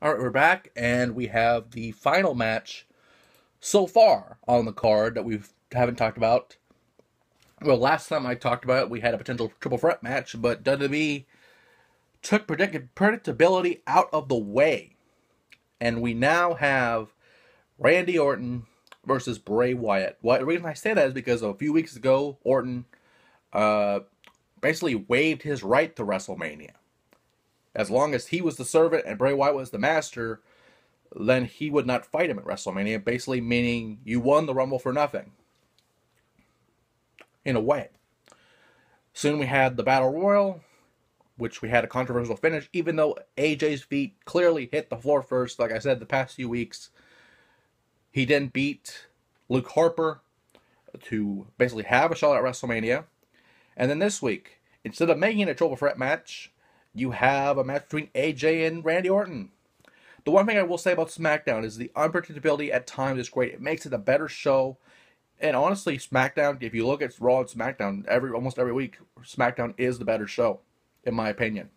All right, we're back, and we have the final match so far on the card that we haven't talked about. Well, last time I talked about it, we had a potential triple threat match, but WWE took predictability out of the way, and we now have Randy Orton versus Bray Wyatt. The reason I say that is because a few weeks ago, Orton uh, basically waived his right to WrestleMania. As long as he was the servant and Bray Wyatt was the master, then he would not fight him at WrestleMania, basically meaning you won the Rumble for nothing. In a way. Soon we had the Battle Royal, which we had a controversial finish, even though AJ's feet clearly hit the floor first. Like I said, the past few weeks, he didn't beat Luke Harper to basically have a shot at WrestleMania. And then this week, instead of making it a triple threat match, you have a match between AJ and Randy Orton. The one thing I will say about SmackDown is the unpredictability at times is great. It makes it a better show. And honestly, SmackDown, if you look at Raw and SmackDown, almost every week, SmackDown is the better show, in my opinion.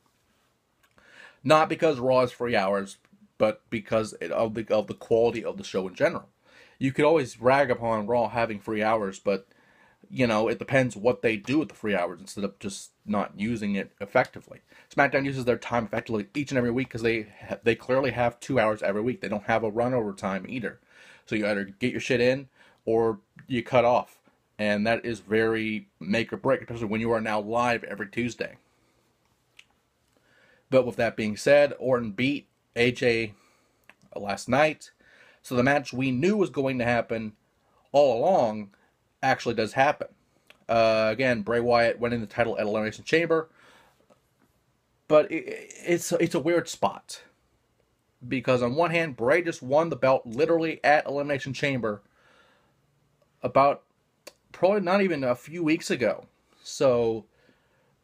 Not because Raw is 3 hours, but because of the quality of the show in general. You could always rag upon Raw having 3 hours, but it depends what they do with the 3 hours instead of just not using it effectively. SmackDown uses their time effectively each and every week because they clearly have 2 hours every week. They don't have a run over time either. So you either get your shit in or you cut off. And that is very make or break, especially when you are now live every Tuesday. But with that being said, Orton beat AJ last night. So the match we knew was going to happen all along actually does happen. Again, Bray Wyatt winning the title at Elimination Chamber. But it's a weird spot. Because on one hand, Bray just won the belt literally at Elimination Chamber about probably not even a few weeks ago. So,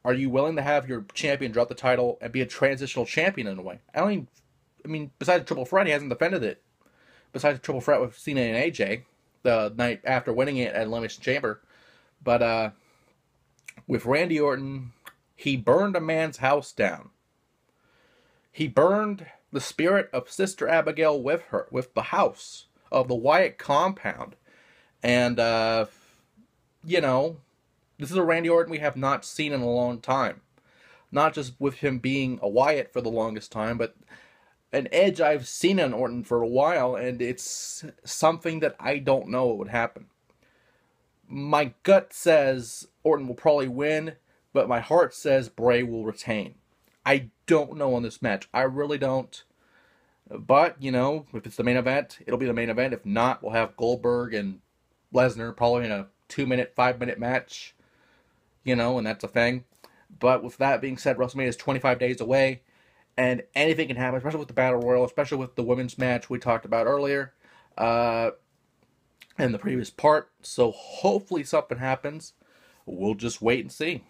are you willing to have your champion drop the title and be a transitional champion in a way? I mean, besides Triple Threat, he hasn't defended it. Besides Triple Threat with Cena and AJ, the night after winning it at Elimination Chamber. But with Randy Orton, he burned a man's house down. He burned the spirit of Sister Abigail with the house of the Wyatt compound. And, this is a Randy Orton we have not seen in a long time. Not just with him being a Wyatt for the longest time, but an edge I've seen in Orton for a while, and it's something that I don't know what would happen. My gut says Orton will probably win, but my heart says Bray will retain. I don't know on this match. I really don't. But, if it's the main event, it'll be the main event. If not, we'll have Goldberg and Lesnar probably in a 2-minute, 5-minute match. And that's a thing. But with that being said, WrestleMania is 25 days away. And anything can happen, especially with the Battle Royal, especially with the women's match we talked about earlier in the previous part. So hopefully something happens. We'll just wait and see.